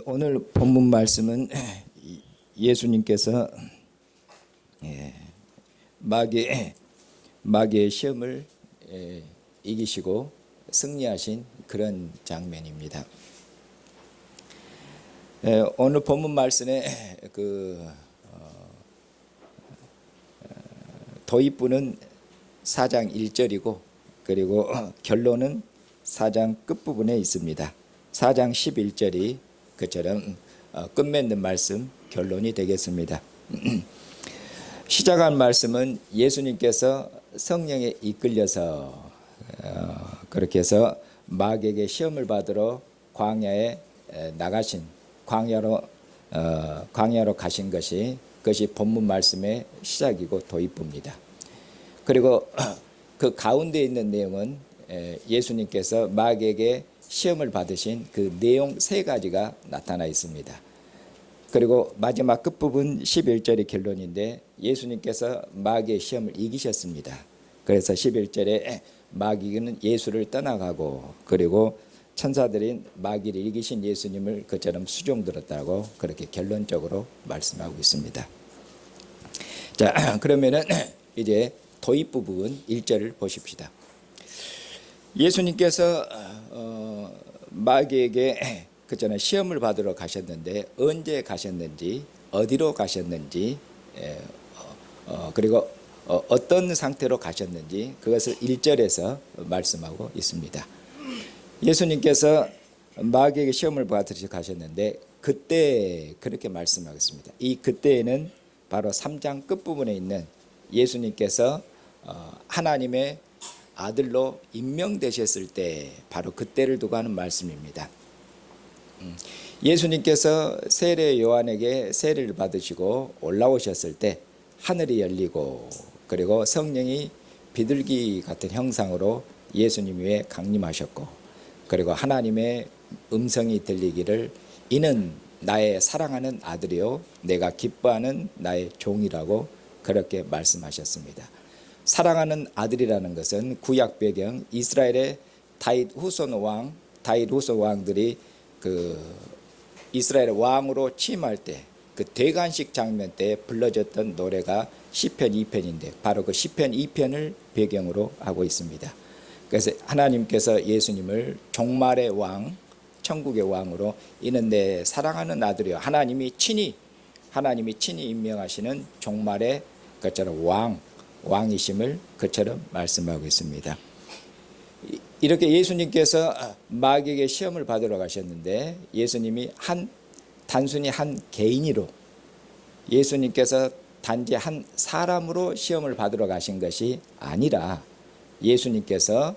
오늘 본문 말씀은 예수님께서 마귀의 시험을 이기시고 승리하신 그런 장면입니다. 오늘 본문 말씀에 도입부는 4장 1절이고 그리고 결론은 4장 끝부분에 있습니다. 4장 11절이 그처럼 끝맺는 말씀 결론이 되겠습니다. 시작한 말씀은 예수님께서 성령에 이끌려서 그렇게 해서 마귀에게 시험을 받으러 광야에 나가신 광야로 가신 그것이 본문 말씀의 시작이고 도입부입니다. 그리고 그 가운데 있는 내용은 예수님께서 마귀에게 시험을 받으신 그 내용 3가지가 나타나 있습니다. 그리고 마지막 끝부분 11절의 결론인데 예수님께서 마귀의 시험을 이기셨습니다. 그래서 11절에 마귀는 예수를 떠나가고 그리고 천사들인 마귀를 이기신 예수님을 그처럼 수종들었다고 그렇게 결론적으로 말씀하고 있습니다. 자, 그러면은 이제 도입 부분 1절을 보십시다. 예수님께서 마귀에게 그전에 시험을 받으러 가셨는데 언제 가셨는지 어디로 가셨는지 그리고 어떤 상태로 가셨는지 그것을 1절에서 말씀하고 있습니다. 예수님께서 마귀에게 시험을 받으러 가셨는데 그때 그렇게 말씀하겠습니다. 이 그때에는 바로 3장 끝부분에 있는 예수님께서 하나님의 아들로 임명되셨을 때 바로 그때를 두고 하는 말씀입니다. 예수님께서 세례 요한에게 세례를 받으시고 올라오셨을 때 하늘이 열리고 그리고 성령이 비둘기 같은 형상으로 예수님 위에 강림하셨고 그리고 하나님의 음성이 들리기를 이는 나의 사랑하는 아들이요 내가 기뻐하는 나의 종이라고 그렇게 말씀하셨습니다. 사랑하는 아들이라는 것은 구약 배경 이스라엘의 다윗 후손 왕들이 그 이스라엘 왕으로 취임할 때 그 대관식 장면 때 불러졌던 노래가 시편 2편인데 바로 그 시편 2편을 배경으로 하고 있습니다. 그래서 하나님께서 예수님을 종말의 왕, 천국의 왕으로 이는 내 사랑하는 아들이요 하나님이 친히 임명하시는 종말의 그처럼 왕이심을 그처럼 말씀하고 있습니다. 이렇게 예수님께서 마귀에게 시험을 받으러 가셨는데 예수님이 단순히 한 개인으로 예수님께서 단지 한 사람으로 시험을 받으러 가신 것이 아니라 예수님께서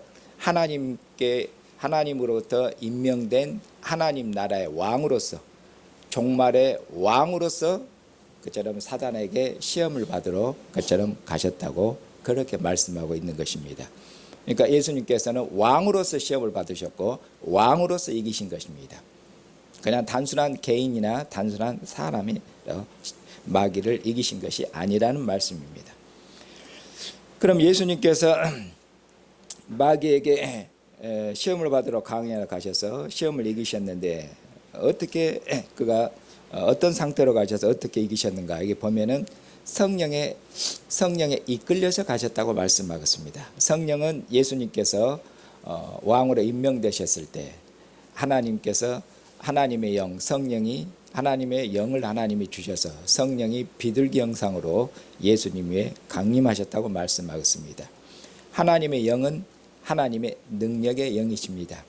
하나님으로부터 임명된 하나님 나라의 왕으로서 종말의 왕으로서 그처럼 사단에게 시험을 받으러 그처럼 가셨다고 그렇게 말씀하고 있는 것입니다. 그러니까 예수님께서는 왕으로서 시험을 받으셨고 왕으로서 이기신 것입니다. 그냥 단순한 개인이나 단순한 사람이 마귀를 이기신 것이 아니라는 말씀입니다. 그럼 예수님께서 마귀에게 시험을 받으러 광야에 가셔서 시험을 이기셨는데 어떻게 그가 어떤 상태로 가셔서 어떻게 이기셨는가 여기 보면은 성령에 이끌려서 가셨다고 말씀하겠습니다. 성령은 예수님께서 왕으로 임명되셨을 때 하나님께서 하나님의 영 성령이 하나님의 영을 하나님이 주셔서 성령이 비둘기 형상으로 예수님 위에 강림하셨다고 말씀하겠습니다. 하나님의 영은 하나님의 능력의 영이십니다.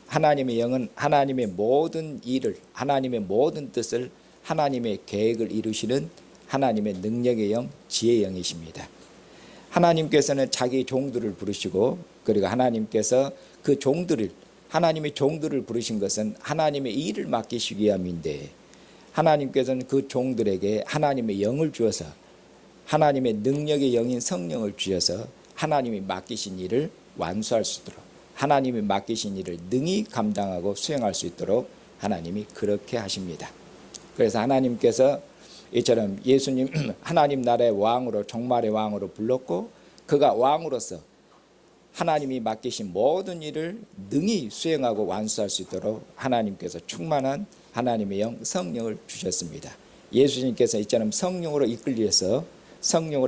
하나님의 영은 하나님의 모든 일을 하나님의 모든 뜻을 하나님의 계획을 이루시는 하나님의 능력의 영 지혜의 영이십니다. 하나님께서는 자기 종들을 부르시고 그리고 하나님께서 그 종들을 하나님의 종들을 부르신 것은 하나님의 일을 맡기시기 위함인데 하나님께서는 그 종들에게 하나님의 영을 주어서 하나님의 능력의 영인 성령을 주셔서 하나님이 맡기신 일을 완수할 수 있도록 하나님이 맡기신 일을 능히 감당하고 수행할 수 있도록 하나님이 그렇게 하십니다. 그래서 하나님께서 이처럼 예수님 하나님 나라의 왕으로 종말의 왕으로 불렀고 그가 왕으로서 하나님이 맡기신 모든 일을 능히 수행하고 완수할 수 있도록 하나님께서 충만한 하나님의 영 성령을 주셨습니다. 예수님께서 이처럼 성령으로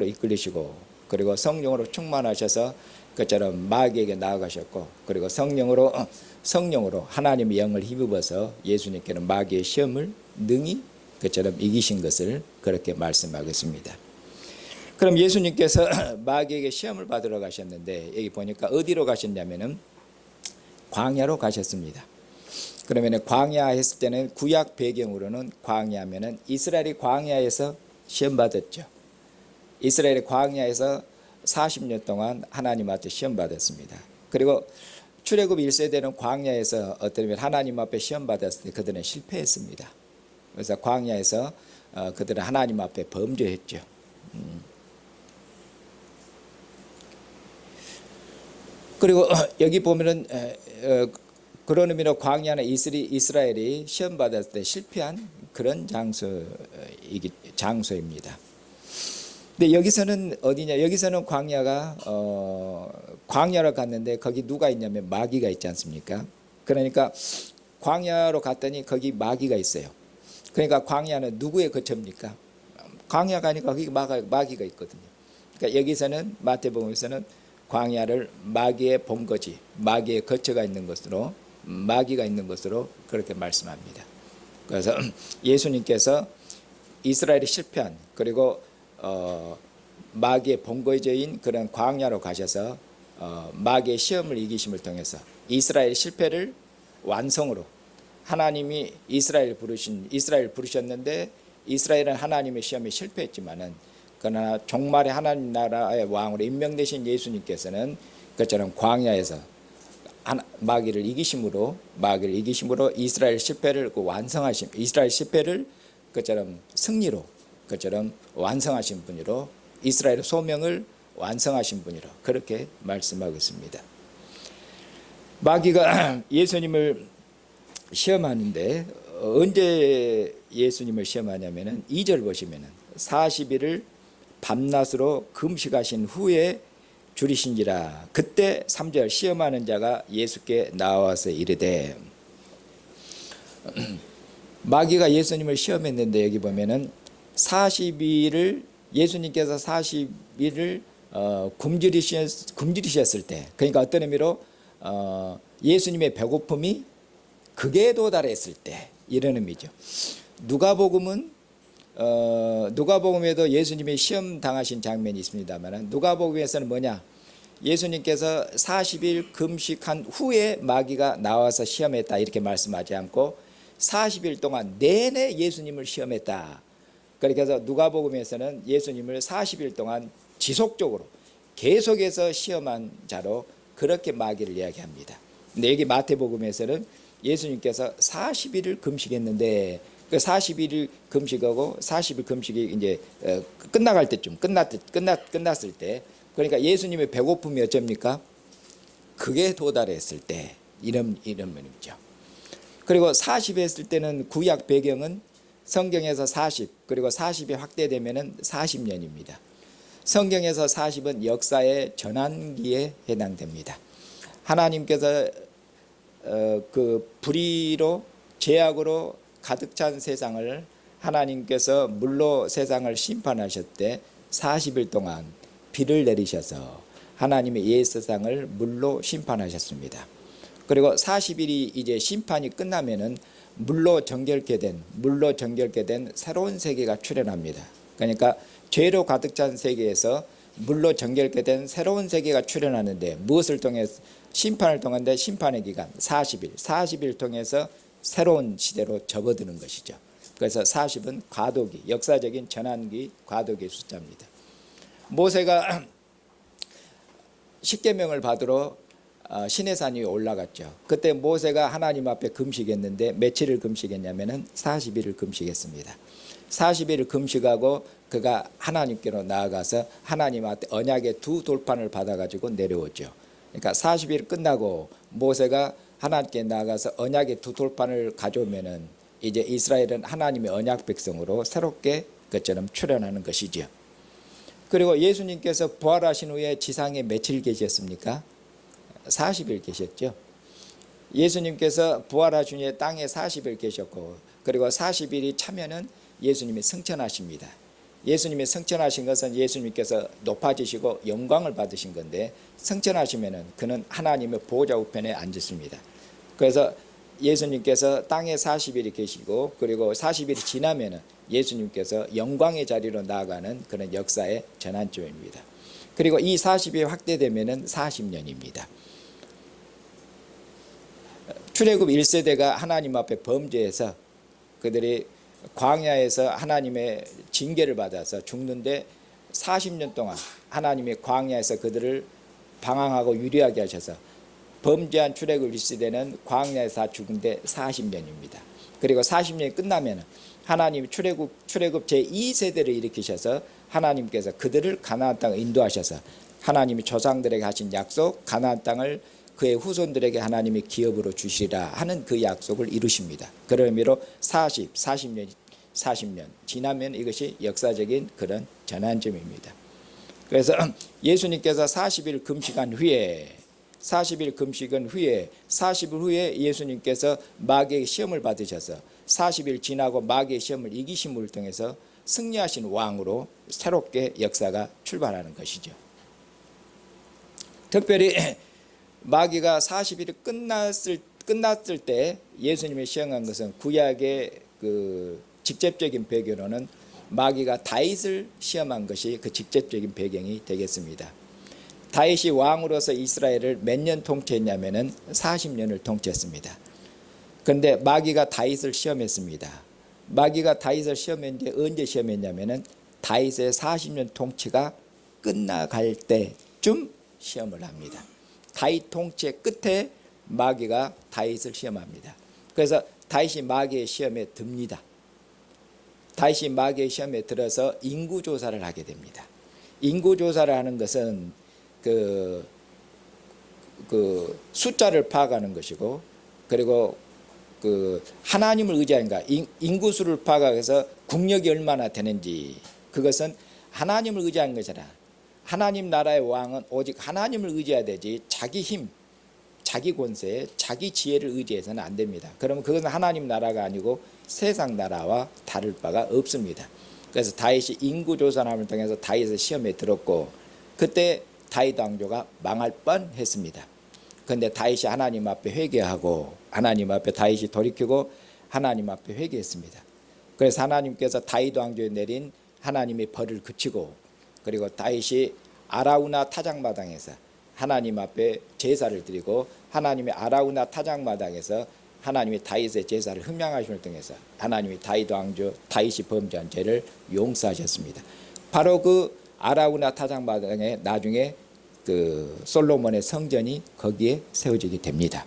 이끌리시고 그리고 성령으로 충만하셔서 그처럼 마귀에게 나아가셨고 그리고 성령으로 하나님의 영을 힘입어서 예수님께는 마귀의 시험을 능히 그처럼 이기신 것을 그렇게 말씀하겠습니다. 그럼 예수님께서 마귀에게 시험을 받으러 가셨는데 여기 보니까 어디로 가셨냐면은 광야로 가셨습니다. 그러면 광야 했을 때는 구약 배경으로는 광야면은 이스라엘이 광야에서 시험 받았죠. 이스라엘이 광야에서 40년 동안 하나님 앞에 시험 받았습니다. 그리고 출애굽 1세대는 광야에서 어떤 하나님 앞에 시험 받았을 때 그들은 실패했습니다. 그래서 광야에서 그들은 하나님 앞에 범죄했죠. 그리고 여기 보면은 그런 의미로 광야는 이스라엘이 시험 받았을 때 실패한 그런 장소입니다. 근데 여기서는 어디냐? 여기서는 광야로 갔는데 거기 누가 있냐면 마귀가 있지 않습니까? 그러니까 광야로 갔더니 거기 마귀가 있어요. 그러니까 광야는 누구의 거처입니까? 광야가 아니고 거기 마귀가 있거든요. 그러니까 여기서는 마태복음에서는 광야를 마귀의 본거지, 마귀의 거처가 있는 것으로, 마귀가 있는 것으로 그렇게 말씀합니다. 그래서 예수님께서 이스라엘이 실패한 그리고 마귀의 본거지인 그런 광야로 가셔서 마귀의 시험을 이기심을 통해서 이스라엘 실패를 완성으로 하나님이 이스라엘 부르셨는데 이스라엘은 하나님의 시험에 실패했지만은 그러나 종말의 하나님 나라의 왕으로 임명되신 예수님께서는 그처럼 광야에서 마귀를 이기심으로 이스라엘 실패를 이스라엘 실패를 그처럼 승리로 그처럼 완성하신 분으로 이스라엘의 소명을 완성하신 분이라 그렇게 말씀하고 있습니다. 마귀가 예수님을 시험하는데 언제 예수님을 시험하냐면은 2절 보시면은 40일을 밤낮으로 금식하신 후에 줄이신지라. 그때 3절 시험하는 자가 예수께 나와서 이르되 마귀가 예수님을 시험했는데 여기 보면은 40일을 예수님께서 40일을 굶주리셨을 때 그러니까 어떤 의미로 예수님의 배고픔이 극에 도달했을 때 이런 의미죠. 누가복음에도 예수님이 시험 당하신 장면이 있습니다만 누가복음에서는 뭐냐? 예수님께서 40일 금식한 후에 마귀가 나와서 시험했다 이렇게 말씀하지 않고 40일 동안 내내 예수님을 시험했다. 그렇게 해서 누가복음에서는 예수님을 40일 동안 지속적으로 계속해서 시험한 자로 그렇게 마귀를 이야기합니다. 근데 여기 마태복음에서는 예수님께서 40일을 금식했는데 그 40일을 금식하고 40일 금식이 이제 끝나갈 때쯤 끝났을 때 그러니까 예수님의 배고픔이 어쩝니까? 극에 도달했을 때 이런 면이죠. 그리고 40 했을 때는 구약 배경은 성경에서 40 그리고 40이 확대되면은 40년입니다. 성경에서 40은 역사의 전환기에 해당됩니다. 하나님께서 그 불의로 죄악으로 가득 찬 세상을 하나님께서 물로 세상을 심판하실 때 40일 동안 비를 내리셔서 하나님의 옛 세상을 물로 심판하셨습니다. 그리고 40일이 이제 심판이 끝나면은 물로 정결케 된 새로운 세계가 출현합니다. 그러니까 죄로 가득 찬 세계에서 물로 정결케 된 새로운 세계가 출현하는데 무엇을 통해서 심판을 통한데 심판의 기간 40일 통해서 새로운 시대로 접어드는 것이죠. 그래서 40은 과도기, 역사적인 전환기 과도기의 숫자입니다. 모세가 십계명을 받으러 시내산 위에 올라갔죠. 그때 모세가 하나님 앞에 금식했는데 며칠을 금식했냐면은 40일을 금식했습니다. 40일을 금식하고 그가 하나님께로 나아가서 하나님 앞에 언약의 두 돌판을 받아가지고 내려오죠. 그러니까 40일 끝나고 모세가 하나님께 나아가서 언약의 두 돌판을 가져오면은 이제 이스라엘은 하나님의 언약 백성으로 새롭게 그처럼 출현하는 것이죠. 그리고 예수님께서 부활하신 후에 지상에 며칠 계셨습니까? 40일 계셨죠. 예수님께서 부활하신 후에 땅에 40일 계셨고, 그리고 40일이 차면은 예수님이 승천하십니다. 예수님이 승천하신 것은 예수님께서 높아지시고 영광을 받으신 건데, 승천하시면은 그는 하나님의 보좌 우편에 앉으십니다. 그래서 예수님께서 땅에 40일이 계시고, 그리고 40일이 지나면은 예수님께서 영광의 자리로 나아가는 그런 역사의 전환점입니다. 그리고 이 40일이 확대되면은 40년입니다. 출애굽 1세대가 하나님 앞에 범죄해서 그들이 광야에서 하나님의 징계를 받아서 죽는데, 40년 동안 하나님이 광야에서 그들을 방황하고 유리하게 하셔서 범죄한 출애굽 1세대는 광야에서 다 죽은데 40년입니다. 그리고 40년이 끝나면 하나님이 출애굽 제2세대를 일으키셔서 하나님께서 그들을 가나안 땅에 인도하셔서 하나님이 조상들에게 하신 약속, 가나안 땅을 그의 후손들에게 하나님이 기업으로 주시리라 하는 그 약속을 이루십니다. 그런 의미로 40년 지나면 이것이 역사적인 그런 전환점입니다. 그래서 예수님께서 40일 금식한 후에 40일 후에 예수님께서 마귀의 시험을 받으셔서 40일 지나고 마귀의 시험을 이기심을 통해서 승리하신 왕으로 새롭게 역사가 출발하는 것이죠. 특별히 마귀가 40일이 끝났을 때 예수님이 시행한 것은, 구약의 그 직접적인 배경으로는 마귀가 다윗을 시험한 것이 그 직접적인 배경이 되겠습니다. 다윗이 왕으로서 이스라엘을 몇 년 통치했냐면은 40년을 통치했습니다. 그런데 마귀가 다윗을 시험했습니다. 마귀가 다윗을 시험했는데 언제 시험했냐면은 다윗의 40년 통치가 끝나갈 때쯤 시험을 합니다. 다윗 통치의 끝에 마귀가 다윗을 시험합니다. 그래서 다윗이 마귀의 시험에 듭니다. 다윗이 마귀의 시험에 들어서 인구조사를 하게 됩니다. 인구조사를 하는 것은 그 숫자를 파악하는 것이고, 그리고 그 하나님을 의지하는가, 인구수를 파악해서 국력이 얼마나 되는지, 그것은 하나님을 의지하는 것이라. 하나님 나라의 왕은 오직 하나님을 의지해야 되지 자기 힘, 자기 권세, 자기 지혜를 의지해서는 안 됩니다. 그러면 그것은 하나님 나라가 아니고 세상 나라와 다를 바가 없습니다. 그래서 다윗이 인구조사함을 통해서 다윗의 시험에 들었고, 그때 다윗 왕조가 망할 뻔했습니다. 그런데 다윗이 하나님 앞에 회개하고, 하나님 앞에 다윗이 돌이키고 하나님 앞에 회개했습니다. 그래서 하나님께서 다윗 왕조에 내린 하나님의 벌을 그치고, 그리고 다윗이 아라우나 타작마당에서 하나님 앞에 제사를 드리고, 하나님의 아라우나 타작마당에서 하나님이 다윗의 제사를 흠양하심을 통해서 하나님이 다윗 왕조, 다윗이 범죄한 죄를 용서하셨습니다. 바로 그 아라우나 타작마당에 나중에 그 솔로몬의 성전이 거기에 세워지게 됩니다.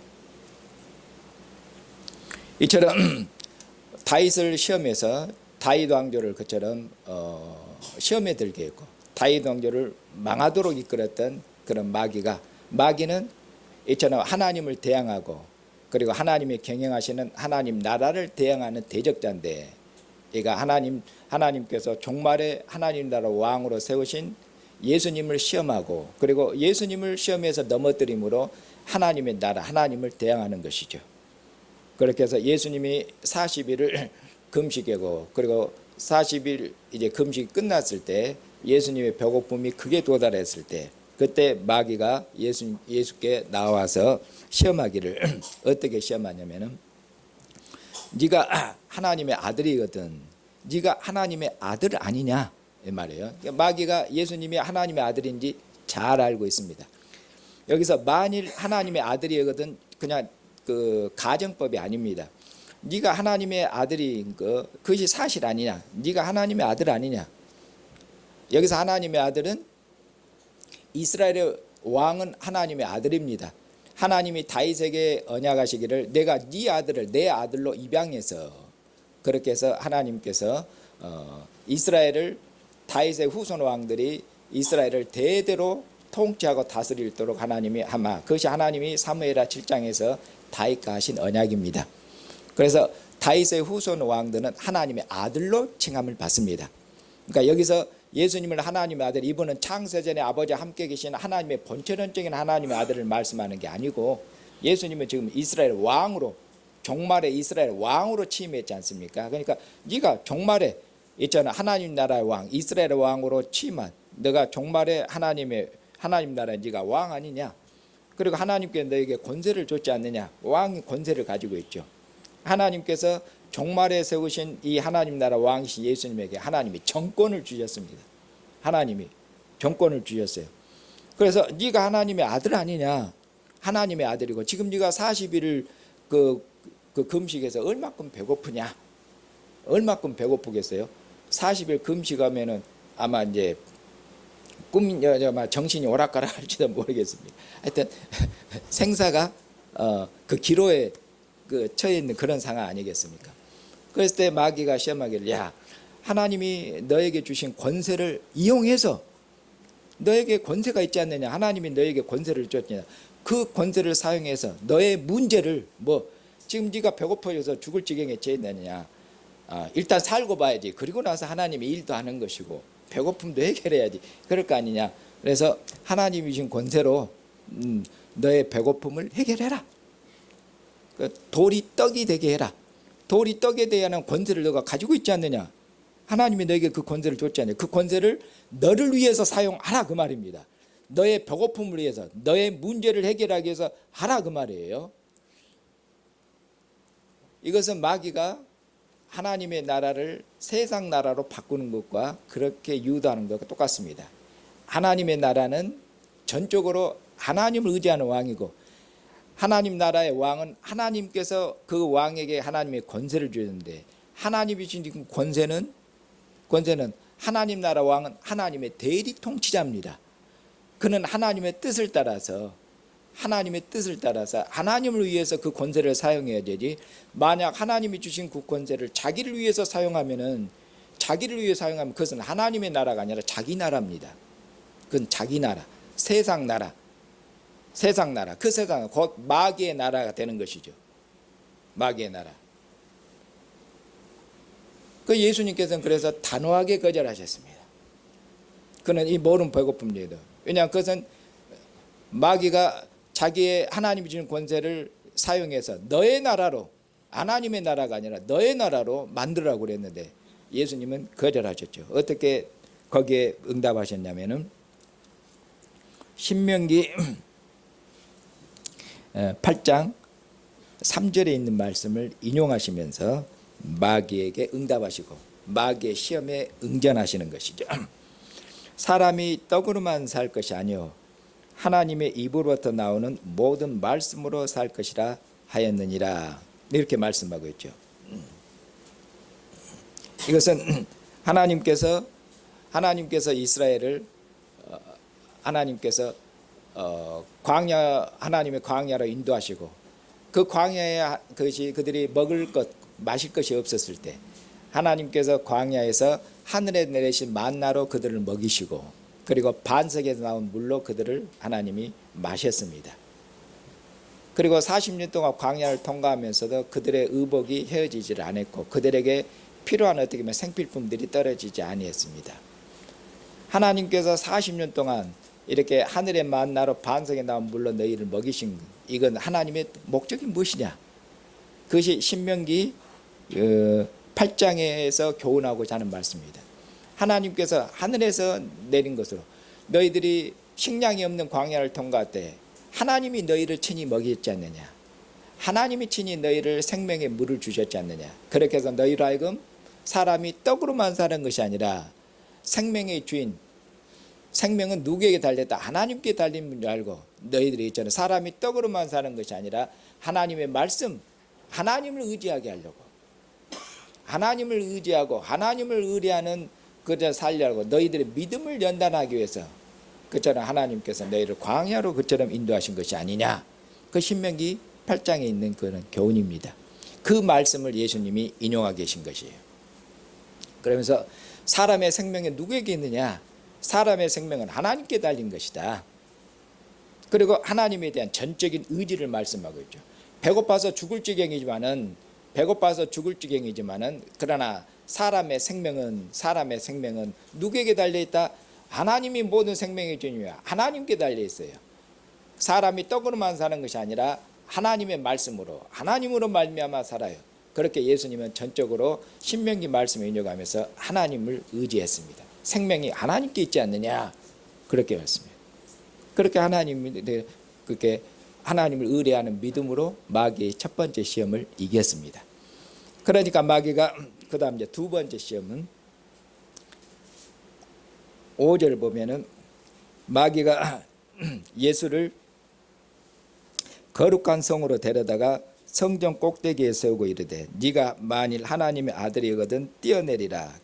이처럼 다윗을 시험해서 다윗 왕조를 그처럼 시험에 들게 했고, 다윗 왕조를 망하도록 이끌었던 그런 마귀는 이처럼 하나님을 대항하고, 그리고 하나님이 경영하시는 하나님 나라를 대항하는 대적자인데, 그러니까 하나님께서 종말에 하나님 나라 왕으로 세우신 예수님을 시험하고, 그리고 예수님을 시험해서 넘어뜨림으로 하나님의 나라, 하나님을 대항하는 것이죠. 그렇게 해서 예수님이 40일을 금식하고, 그리고 40일 이제 금식이 끝났을 때, 예수님의 배고픔이 크게 도달했을 때, 그때 마귀가 예수께 나와서 시험하기를 어떻게 시험하냐면은, 네가 하나님의 아들이거든, 네가 하나님의 아들 아니냐 이 말이에요. 마귀가 예수님이 하나님의 아들인지 잘 알고 있습니다. 여기서 만일 하나님의 아들이거든 그냥 그 가정법이 아닙니다. 네가 하나님의 아들인 그것이 사실 아니냐, 네가 하나님의 아들 아니냐. 여기서 하나님의 아들은 이스라엘의 왕은 하나님의 아들입니다. 하나님이 다윗에게 언약하시기를 내가 네 아들을 내 아들로 입양해서, 그렇게 해서 하나님께서 이스라엘을, 다윗의 후손 왕들이 이스라엘을 대대로 통치하고 다스리도록 하나님이 아마, 그것이 하나님이 사무엘하 7장에서 다윗과 하신 언약입니다. 그래서 다윗의 후손 왕들은 하나님의 아들로 칭함을 받습니다. 그러니까 여기서 예수님을 하나님의 아들, 이분은 창세전에 아버지와 함께 계신 하나님의 본체론적인 하나님의 아들을 말씀하는 게 아니고, 예수님은 지금 이스라엘 왕으로, 종말에 이스라엘 왕으로 취임했지 않습니까? 그러니까 네가 종말에 있잖아, 하나님 나라의 왕, 이스라엘 왕으로 취임한, 너가 종말에 하나님 나라에 네가 왕 아니냐? 그리고 하나님께 너에게 권세를 줬지 않느냐? 왕이 권세를 가지고 있죠. 하나님께서 종말에 세우신 이 하나님 나라 왕이신 예수님에게 하나님이 정권을 주셨습니다. 하나님이 정권을 주셨어요. 그래서 네가 하나님의 아들 아니냐? 하나님의 아들이고, 지금 네가 40일을 그 금식해서 얼마큼 배고프냐? 얼마큼 배고프겠어요? 40일 금식하면은 아마 이제 정신이 오락가락 할지도 모르겠습니다. 하여튼 생사가 그 기로에 처해 있는 그런 상황 아니겠습니까? 그랬을 때 마귀가 시험하기를, 야, 하나님이 너에게 주신 권세를 이용해서, 너에게 권세가 있지 않느냐? 하나님이 너에게 권세를 줬느냐? 그 권세를 사용해서 너의 문제를, 지금 네가 배고파져서 죽을 지경에 처해 있느냐? 일단 살고 봐야지. 그리고 나서 하나님이 일도 하는 것이고 배고픔도 해결해야지. 그럴 거 아니냐? 그래서 하나님이 주신 권세로 너의 배고픔을 해결해라. 돌이 떡이 되게 해라. 돌이 떡에 대한 권세를 너가 가지고 있지 않느냐? 하나님이 너에게 그 권세를 줬지 않느냐? 그 권세를 너를 위해서 사용하라, 그 말입니다. 너의 배고픔을 위해서, 너의 문제를 해결하기 위해서 하라, 그 말이에요. 이것은 마귀가 하나님의 나라를 세상 나라로 바꾸는 것과 그렇게 유도하는 것과 똑같습니다. 하나님의 나라는 전적으로 하나님을 의지하는 왕이고, 하나님 나라의 왕은 하나님께서 그 왕에게 하나님의 권세를 주셨는데, 하나님이 주신 권세는 하나님 나라 왕은 하나님의 대리 통치자입니다. 그는 하나님의 뜻을 따라서 하나님을 위해서 그 권세를 사용해야 되지, 만약 하나님이 주신 그 권세를 자기를 위해서 사용하면 그것은 하나님의 나라가 아니라 자기 나라입니다. 그건 자기 나라, 세상 나라, 그 세상은 곧 마귀의 나라가 되는 것이죠. 마귀의 나라. 그 예수님께서는 그래서 단호하게 거절하셨습니다. 그는 이 모든 배고픔에도, 왜냐하면 그것은 마귀가 자기의 하나님이 주는 권세를 사용해서 너의 나라로, 하나님의 나라가 아니라 너의 나라로 만들라고 그랬는데 예수님은 거절하셨죠. 어떻게 거기에 응답하셨냐면은 신명기 8장 3절에 있는 말씀을 인용하시면서 마귀에게 응답하시고 마귀의 시험에 응전하시는 것이죠. 사람이 떡으로만 살 것이 아니요 하나님의 입으로부터 나오는 모든 말씀으로 살 것이라 하였느니라, 이렇게 말씀하고 있죠. 이것은 하나님께서 이스라엘을 하나님의 광야로 인도하시고, 그 광야에 그들이 먹을 것, 마실 것이 없었을 때 하나님께서 광야에서 하늘에 내리신 만나로 그들을 먹이시고, 그리고 반석에서 나온 물로 그들을 하나님이 마셨습니다. 그리고 40년 동안 광야를 통과하면서도 그들의 의복이 헤어지지를 않았고, 그들에게 필요한 어떻게 보면 생필품들이 떨어지지 아니했습니다. 하나님께서 40년 동안 이렇게 하늘의 만나로 반석에 나온 물로 너희를 먹이신, 이건 하나님의 목적이 무엇이냐? 그것이 신명기 8장에서 교훈하고자 하는 말씀입니다. 하나님께서 하늘에서 내린 것으로 너희들이 식량이 없는 광야를 통과할 때 하나님이 너희를 친히 먹였지 않느냐? 하나님이 친히 너희를 생명의 물을 주셨지 않느냐? 그렇게 해서 너희로 하여금 사람이 떡으로만 사는 것이 아니라 생명의 주인, 생명은 누구에게 달렸다? 하나님께 달린 줄 알고, 너희들이 있잖아, 사람이 떡으로만 사는 것이 아니라 하나님의 말씀, 하나님을 의지하게 하려고, 하나님을 의지하고 하나님을 의뢰하는 그저 살려고, 너희들의 믿음을 연단하기 위해서 그처럼 하나님께서 너희를 광야로 그처럼 인도하신 것이 아니냐. 그 신명기 8장에 있는 그런 교훈입니다. 그 말씀을 예수님이 인용하고 계신 것이에요. 그러면서 사람의 생명이 누구에게 있느냐? 사람의 생명은 하나님께 달린 것이다. 그리고 하나님에 대한 전적인 의지를 말씀하고 있죠. 배고파서 죽을 지경이지만은 그러나 사람의 생명은 누구에게 달려 있다? 하나님이 모든 생명의 주님이야. 하나님께 달려 있어요. 사람이 떡으로만 사는 것이 아니라 하나님의 말씀으로, 하나님으로 말미암아 살아요. 그렇게 예수님은 전적으로 신명기 말씀을 인용하면서 하나님을 의지했습니다. 생명이 하나님께 있지 않느냐, 그렇게 말씀해요. 그렇게 그렇게 하나님을 의뢰하는 믿음으로 마귀의 첫 번째 시험을 이겼습니다. 그러니까 마귀가 그 다음 이제 두 번째 시험은 5절 보면은 마귀가 예수를 거룩한 성으로 데려다가 성전 꼭대기에 세우고 이르되 네가 만일 하나님의 아들이거든 뛰어내리라.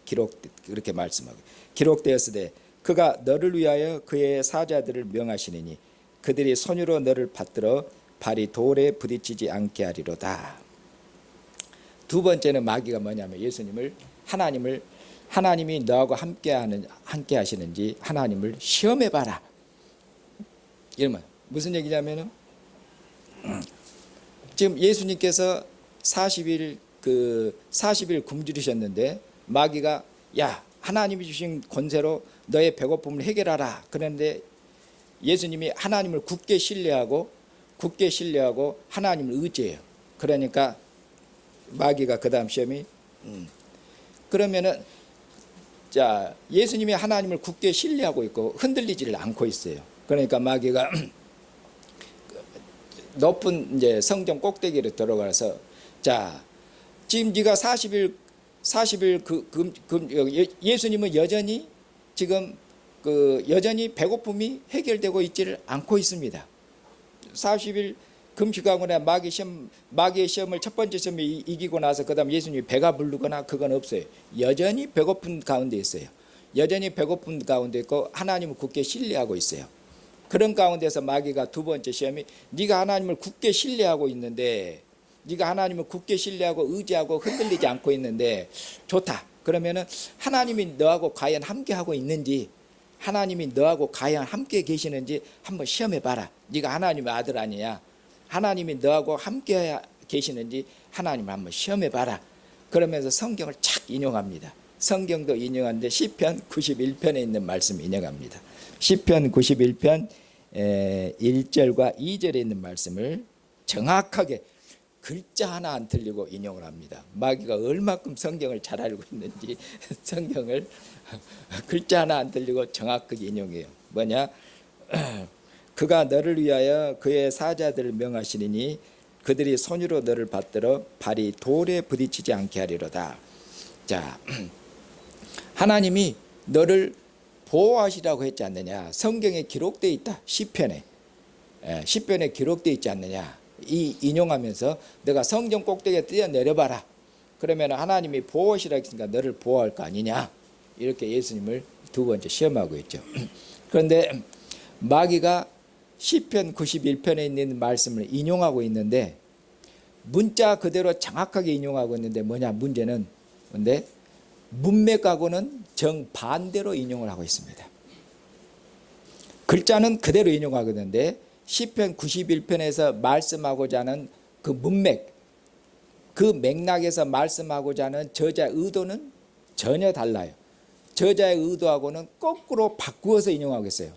그렇게 말씀하고 기록되었으되 그가 너를 위하여 그의 사자들을 명하시니니 그들이 손으로 너를 받들어 발이 돌에 부딪히지 않게 하리로다. 두 번째는 마귀가 뭐냐면 예수님을 하나님이 너하고 함께 하시는지 하나님을 시험해 봐라. 이러면 무슨 얘기냐면은 지금 예수님께서 40일 굶주리셨는데 마귀가 야, 하나님이 주신 권세로 너의 배고픔을 해결하라. 그런데 예수님이 하나님을 굳게 신뢰하고 하나님을 의지해요. 그러니까 마귀가 그 다음 시험이 그러면은 자, 예수님이 하나님을 굳게 신뢰하고 있고 흔들리지를 않고 있어요. 그러니까 마귀가 높은 이제 성전 꼭대기로 들어가서 자, 지금 네가 40일 예수님은 여전히 지금 여전히 배고픔이 해결되고 있지를 않고 있습니다. 40일 금식하고 나 마귀의 시험을 첫 번째 시험에 이기고 나서 그다음 예수님이 배가 부르거나 그건 없어요. 여전히 배고픈 가운데 있어요. 여전히 배고픈 가운데 있고 하나님을 굳게 신뢰하고 있어요. 그런 가운데서 마귀가 두 번째 시험이 네가 하나님을 굳게 신뢰하고 있는데 네가 하나님을 굳게 신뢰하고 의지하고 흔들리지 않고 있는데 좋다. 그러면은 하나님이 너하고 과연 함께하고 있는지 하나님이 너하고 과연 함께 계시는지 한번 시험해 봐라. 네가 하나님의 아들 아니냐. 하나님이 너하고 함께 계시는지 하나님을 한번 시험해 봐라. 그러면서 성경을 착 인용합니다. 성경도 인용하는데 시편 91편에 있는 말씀 인용합니다. 시편 91편 1절과 2절에 있는 말씀을 정확하게 글자 하나 안 틀리고 인용을 합니다. 마귀가 얼마큼 성경을 잘 알고 있는지 성경을 글자 하나 안 틀리고 정확하게 인용해요. 뭐냐? 그가 너를 위하여 그의 사자들을 명하시리니 그들이 손으로 너를 받들어 발이 돌에 부딪히지 않게 하리로다. 자, 하나님이 너를 보호하시라고 했지 않느냐. 성경에 기록되어 있다. 시편에 기록되어 있지 않느냐. 이 인용하면서 내가 성전 꼭대기에 뛰어내려봐라. 그러면 하나님이 보호하시라고 했으니까 너를 보호할 거 아니냐. 이렇게 예수님을 두 번째 시험하고 있죠. 그런데 마귀가 시편 91편에 있는 말씀을 인용하고 있는데 문자 그대로 정확하게 인용하고 있는데 뭐냐. 문제는 근데 문맥하고는 정반대로 인용을 하고 있습니다. 글자는 그대로 인용하고 있는데 시편 91편에서 말씀하고자 하는 그 문맥, 그 맥락에서 말씀하고자 하는 저자의 의도는 전혀 달라요. 저자의 의도하고는 거꾸로 바꾸어서 인용하고 있어요.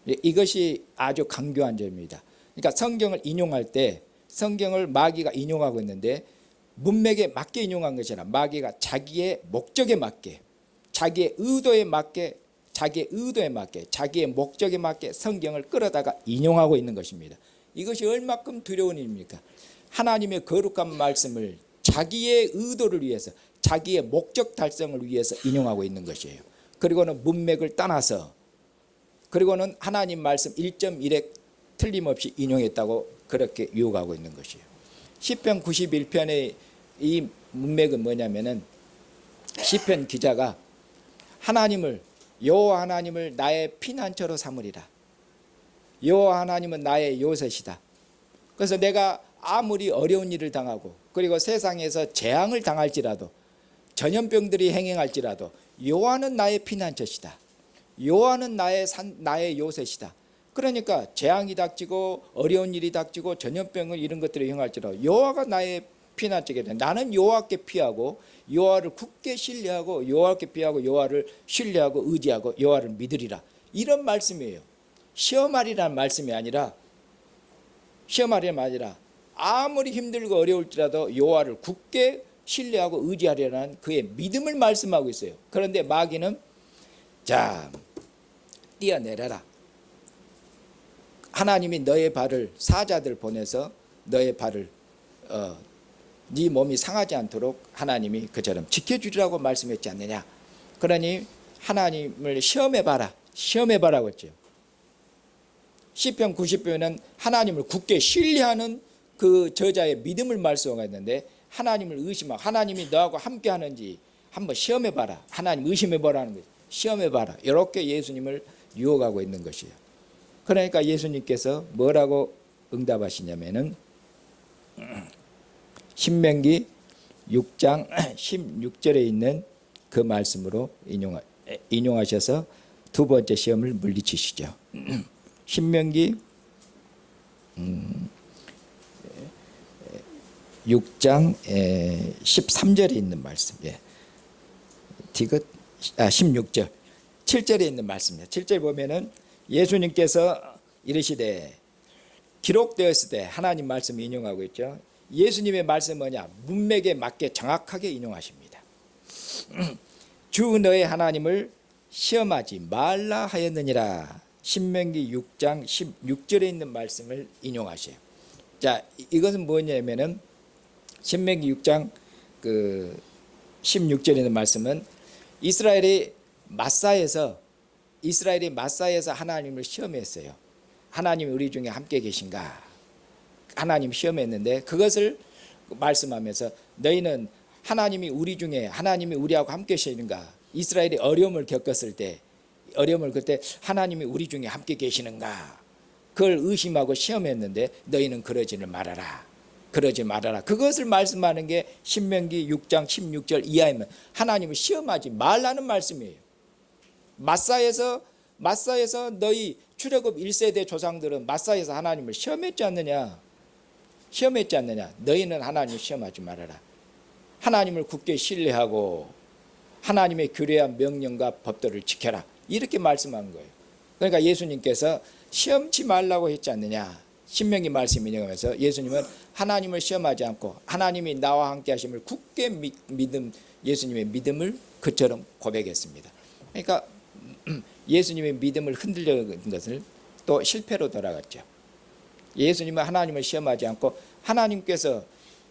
이것이 아주 강조한 점입니다. 그러니까 성경을 인용할 때 성경을 마귀가 인용하고 있는데 문맥에 맞게 인용한 것이 아니라 마귀가 자기의 목적에 맞게 자기의 의도에 맞게 자기의 목적에 맞게 성경을 끌어다가 인용하고 있는 것입니다. 이것이 얼마큼 두려운 일입니까? 하나님의 거룩한 말씀을 자기의 의도를 위해서 자기의 목적 달성을 위해서 인용하고 있는 것이에요. 그리고는 문맥을 떠나서 그리고는 하나님 말씀 1.1에 틀림없이 인용했다고 그렇게 유혹하고 있는 것이에요. 시편 91편의 이 문맥은 뭐냐면은 시편 기자가 여호와 하나님을 나의 피난처로 삼으리라. 여호와 하나님은 나의 요새시다. 그래서 내가 아무리 어려운 일을 당하고 그리고 세상에서 재앙을 당할지라도 전염병들이 행행할지라도 여호와는 나의 피난처시다. 여호와는 나의 요새시다. 그러니까 재앙이 닥치고 어려운 일이 닥치고 전염병을 이런 것들이 행할지라도 여호와가 나의 피난처게 돼. 나는 여호와께 피하고 여호와를 굳게 신뢰하고 여호와께 피하고 여호와를 신뢰하고 의지하고 여호와를 믿으리라. 이런 말씀이에요. 시험하리라는 말씀이 아니라 아무리 힘들고 어려울지라도 여호와를 굳게 신뢰하고 의지하리라는 그의 믿음을 말씀하고 있어요. 그런데 마귀는 자, 뛰어내려라. 하나님이 너의 발을 사자들 보내서 너의 발을 네 몸이 상하지 않도록 하나님이 그처럼 지켜주리라고 말씀했지 않느냐. 그러니 하나님을 시험해봐라고 했죠. 시편 90편은 하나님을 굳게 신뢰하는 그 저자의 믿음을 말씀하고 있는데 하나님을 의심하고 하나님이 너하고 함께 하는지 한번 시험해봐라. 하나님 의심해보라는 거죠. 시험해봐라. 이렇게 예수님을 유혹하고 있는 것이에요. 그러니까 예수님께서 뭐라고 응답하시냐면은 신명기 6장 16절에 있는 그 말씀으로 인용하셔서 두 번째 시험을 물리치시죠. 신명기 6장 13절에 있는 말씀. 디귿 16절 7절에 있는 말씀이에요. 7절 보면은 예수님께서 이르시되 기록되었을 때 하나님 말씀 인용하고 있죠. 예수님의 말씀은 뭐냐? 문맥에 맞게 정확하게 인용하십니다. 주 너의 하나님을 시험하지 말라 하였느니라. 신명기 6장 16절에 있는 말씀을 인용하셔요. 자, 이것은 뭐냐면은 신명기 6장 그 16절에 있는 말씀은 이스라엘이 마사에서 하나님을 시험했어요. 하나님이 우리 중에 함께 계신가? 하나님 시험했는데 그것을 말씀하면서 너희는 하나님이 우리 중에 하나님이 우리하고 함께 계시는가? 이스라엘이 어려움을 겪었을 때 그때 하나님이 우리 중에 함께 계시는가? 그걸 의심하고 시험했는데 너희는 그러지 말아라. 그것을 말씀하는 게 신명기 6장 16절 이하이면 하나님을 시험하지 말라는 말씀이에요. 마사에서 너희 출애굽 1세대 조상들은 마사에서 하나님을 시험했지 않느냐? 너희는 하나님을 시험하지 말아라. 하나님을 굳게 신뢰하고 하나님의 규례한 명령과 법도를 지켜라. 이렇게 말씀한 거예요. 그러니까 예수님께서 시험치 말라고 했지 않느냐? 신명기 말씀 인용하면서 예수님은 하나님을 시험하지 않고 하나님이 나와 함께 하심을 굳게 예수님의 믿음을 그처럼 고백했습니다. 그러니까 예수님의 믿음을 흔들려는 것을 또 실패로 돌아갔죠. 예수님은 하나님을 시험하지 않고 하나님께서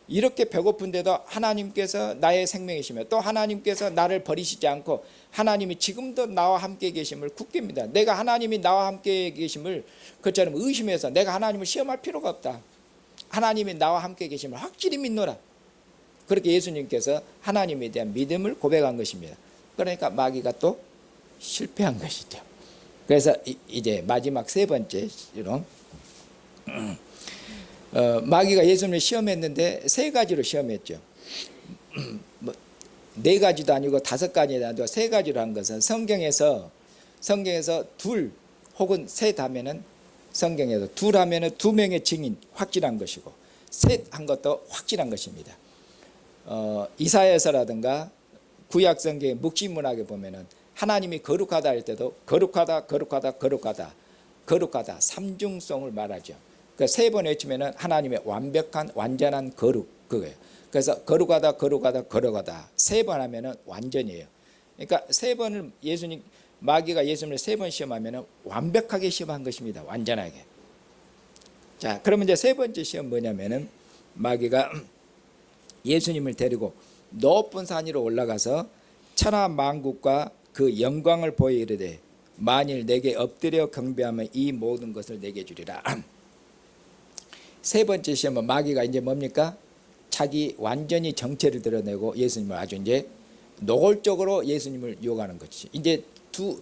이렇게 배고픈데도 하나님께서 나의 생명이시며 또 하나님께서 나를 버리시지 않고 하나님이 지금도 나와 함께 계심을 굳게 믿다. 내가 하나님이 나와 함께 계심을 그처럼 의심해서 내가 하나님을 시험할 필요가 없다. 하나님이 나와 함께 계심을 확실히 믿노라. 그렇게 예수님께서 하나님에 대한 믿음을 고백한 것입니다. 그러니까 마귀가 또 실패한 것이죠. 그래서 이제 마지막 세 번째로 마귀가 예수님을 시험했는데 세 가지로 시험했죠. 네 가지도 아니고 다섯 가지도 아니고 세 가지로 한 것은 성경에서 둘 혹은 셋 하면은 성경에서 둘 하면은 두 명의 증인 확실한 것이고 셋 한 것도 확실한 것입니다. 이사야서라든가 구약 성경의 묵시문학에 보면은 하나님이 거룩하다 할 때도 거룩하다 삼중성을 말하죠. 그 세 번 외치면은 하나님의 완전한 거룩 그거예요. 그래서 거룩하다 세 번 하면은 완전이에요. 그러니까 세 번을 마귀가 예수님을 세 번 시험하면은 완벽하게 시험한 것입니다. 완전하게. 자, 그러면 이제 세 번째 시험 뭐냐면은 마귀가 예수님을 데리고 높은 산 위로 올라가서 천하 만국과 그 영광을 보여 이르되 만일 내게 엎드려 경배하면 이 모든 것을 내게 주리라. 세 번째 시험은 마귀가 이제 뭡니까? 자기 완전히 정체를 드러내고 예수님을 아주 이제 노골적으로 예수님을 유혹하는 것이 이제 두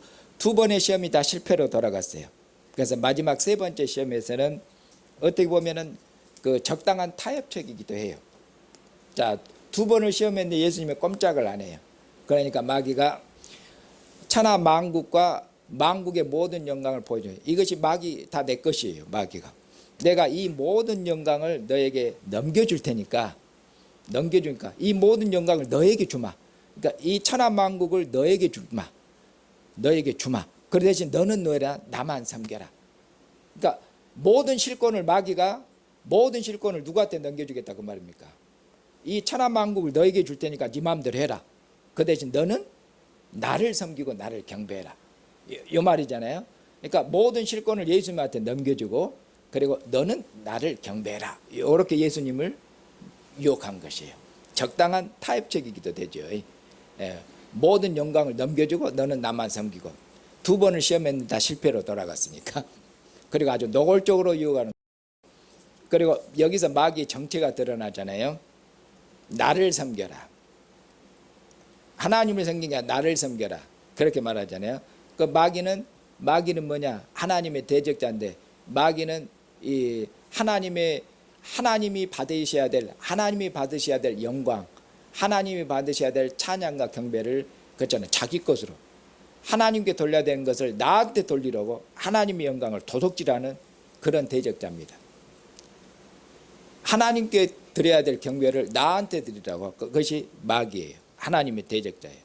번의 시험이 다 실패로 돌아갔어요. 그래서 마지막 세 번째 시험에서는 어떻게 보면은 그 적당한 타협책이기도 해요. 자, 두 번을 시험했는데 예수님이 꼼짝을 안 해요. 그러니까 마귀가 천하 만국과 만국의 모든 영광을 보여줘요. 이것이 마귀 다 내 것이에요. 마귀가 내가 이 모든 영광을 너에게 넘겨줄 테니까 넘겨주니까 이 모든 영광을 너에게 주마. 그러니까 이 천하만국을 너에게 주마. 너에게 주마. 그 대신 너는 너라 나만 섬겨라. 그러니까 모든 실권을 마귀가 모든 실권을 누구한테 넘겨주겠다 그 말입니까? 이 천하만국을 너에게 줄 테니까 네 마음대로 해라. 그 대신 너는 나를 섬기고 나를 경배해라. 이 말이잖아요. 그러니까 모든 실권을 예수님한테 넘겨주고 그리고 너는 나를 경배해라. 이렇게 예수님을 유혹한 것이에요. 적당한 타협책이기도 되죠. 모든 영광을 넘겨주고 너는 나만 섬기고 두 번을 시험했는데 다 실패로 돌아갔으니까. 그리고 아주 노골적으로 유혹하는. 그리고 여기서 마귀의 정체가 드러나잖아요. 나를 섬겨라. 하나님을 섬기는 게 아니라 나를 섬겨라. 그렇게 말하잖아요. 그 마귀는 뭐냐? 하나님의 대적자인데 마귀는 이 하나님이 받으셔야 될 영광, 하나님이 받으셔야 될 찬양과 경배를 그렇잖아요. 자기 것으로 하나님께 돌려야 되는 것을 나한테 돌리려고 하나님의 영광을 도둑질하는 그런 대적자입니다. 하나님께 드려야 될 경배를 나한테 드리라고. 그것이 마귀예요. 하나님의 대적자예요.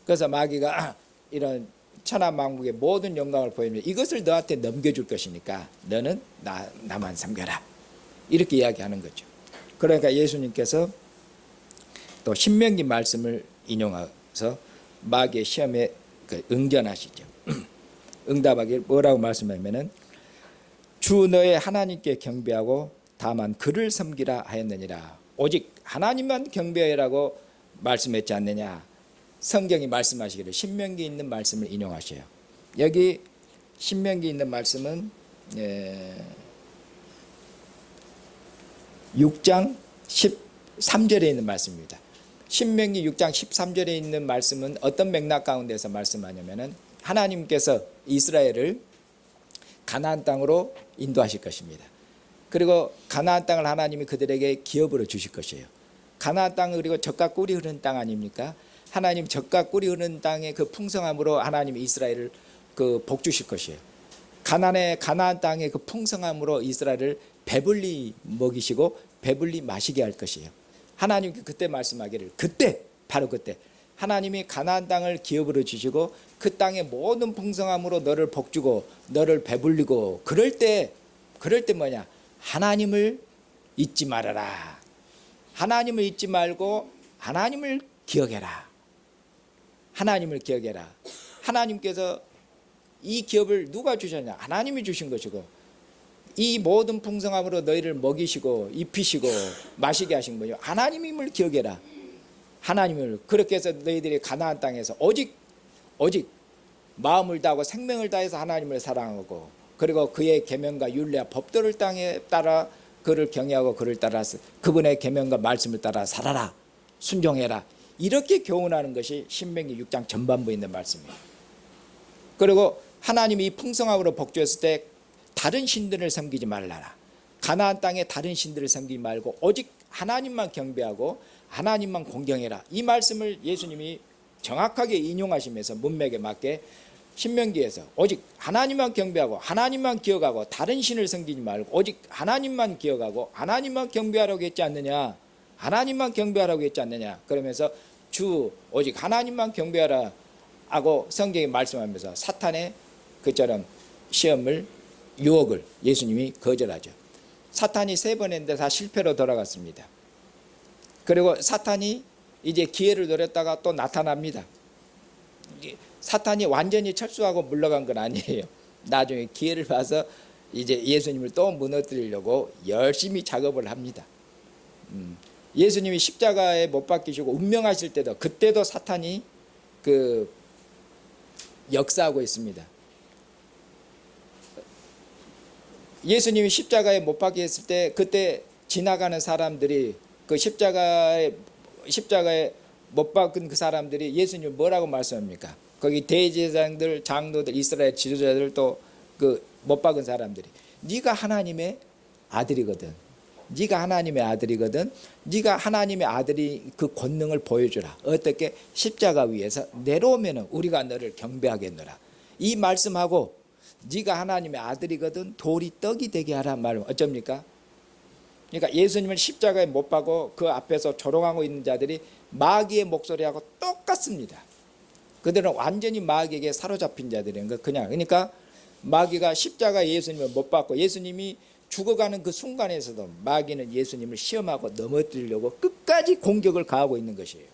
그래서 마귀가 이런 천하만국의 모든 영광을 보이면 이것을 너한테 넘겨줄 것이니까 너는 나만 섬겨라. 이렇게 이야기하는 거죠. 그러니까 예수님께서 또 신명기 말씀을 인용해서 마귀의 시험에 응견하시죠. 응답하길 뭐라고 말씀하면은 주 너의 하나님께 경배하고 다만 그를 섬기라 하였느니라. 오직 하나님만 경배하라고 말씀했지 않느냐. 성경이 말씀하시기를 신명기에 있는 말씀을 인용하셔요. 여기 신명기에 있는 말씀은 6장 13절에 있는 말씀입니다. 신명기 6장 13절에 있는 말씀은 어떤 맥락 가운데서 말씀하냐면은 하나님께서 이스라엘을 가나안 땅으로 인도하실 것입니다. 그리고 가나안 땅을 하나님이 그들에게 기업으로 주실 것이에요. 가나안 땅은 그리고 젖과 꿀이 흐르는 땅 아닙니까? 하나님 젖과 꿀이 흐르는 땅의 그 풍성함으로 하나님이 이스라엘을 복 주실 것이에요. 가나안 땅의 그 풍성함으로 이스라엘을 배불리 먹이시고 배불리 마시게 할 것이에요. 하나님께 그때 말씀하기를 바로 그때 하나님이 가나안 땅을 기업으로 주시고 그 땅의 모든 풍성함으로 너를 복주고 너를 배불리고 그럴 때 뭐냐? 하나님을 잊지 말아라. 하나님을 잊지 말고 하나님을 기억해라. 하나님을 기억해라. 하나님께서 이 기업을 누가 주셨냐? 하나님이 주신 것이고 이 모든 풍성함으로 너희를 먹이시고 입히시고 마시게 하신 거죠. 하나님임을 기억해라. 하나님을. 그렇게 해서 너희들이 가나안 땅에서 오직 마음을 다하고 생명을 다해서 하나님을 사랑하고 그리고 그의 계명과 율례와 법도를 땅에 따라 그를 경외하고 그를 따라서 그분의 계명과 말씀을 따라 살아라. 순종해라. 이렇게 교훈하는 것이 신명기 6장 전반부에 있는 말씀이에요. 그리고 하나님이 풍성함으로 복주했을 때 다른 신들을 섬기지 말라라. 가나안 땅에 다른 신들을 섬기지 말고 오직 하나님만 경배하고 하나님만 공경해라. 이 말씀을 예수님이 정확하게 인용하시면서 문맥에 맞게 신명기에서 오직 하나님만 경배하고 하나님만 기억하고 다른 신을 섬기지 말고 오직 하나님만 기억하고 하나님만 경배하라고 했지 않느냐. 하나님만 경배하라고 했지 않느냐. 그러면서 오직 하나님만 경배하라 하고 성경이 말씀하면서 사탄의 그처럼 유혹을 예수님이 거절하죠. 사탄이 3번 했는데 다 실패로 돌아갔습니다. 그리고 사탄이 이제 기회를 노렸다가 또 나타납니다. 사탄이 완전히 철수하고 물러간 건 아니에요. 나중에 기회를 봐서 이제 예수님을 또 무너뜨리려고 열심히 작업을 합니다. 예수님이 십자가에 못 박히시고 운명하실 때도 그때도 사탄이 역사하고 있습니다. 예수님이 십자가에 못 박혔을 때 그때 지나가는 사람들이 그 십자가에 못 박은 그 사람들이 예수님 뭐라고 말씀합니까? 거기 대제사장들, 장로들, 이스라엘 지도자들 또 못 박은 사람들이 네가 하나님의 아들이거든. 네가 하나님의 아들이거든. 네가 하나님의 아들이 그 권능을 보여주라. 어떻게? 십자가 위에서 내려오면 우리가 너를 경배하겠노라. 이 말씀하고 네가 하나님의 아들이거든. 돌이 떡이 되게 하라 말은 어쩝니까? 그러니까 예수님을 십자가에 못 박고 그 앞에서 조롱하고 있는 자들이 마귀의 목소리하고 똑같습니다. 그들은 완전히 마귀에게 사로잡힌 자들인 거 그냥. 그러니까 마귀가 십자가에 예수님을 못 박고 예수님이 죽어가는 그 순간에서도 마귀는 예수님을 시험하고 넘어뜨리려고 끝까지 공격을 가하고 있는 것이에요.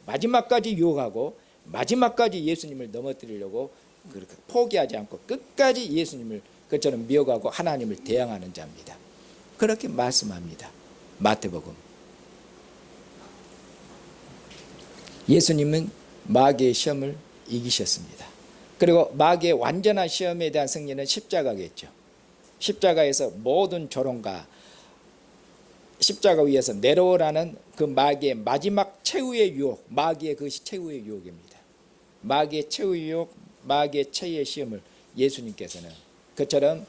마지막까지 유혹하고 마지막까지 예수님을 넘어뜨리려고 그렇게 포기하지 않고 끝까지 예수님을 그처럼 미워하고 하나님을 대항하는 자입니다. 그렇게 말씀합니다. 마태복음. 예수님은 마귀의 시험을 이기셨습니다. 그리고 마귀의 완전한 시험에 대한 승리는 십자가겠죠. 십자가에서 모든 조롱과 십자가 위에서 내려오라는 그 마귀의 마지막 최후의 유혹, 마귀의 그것이 최후의 유혹입니다. 마귀의 최후의 유혹, 마귀의 최후의 시험을 예수님께서는 그처럼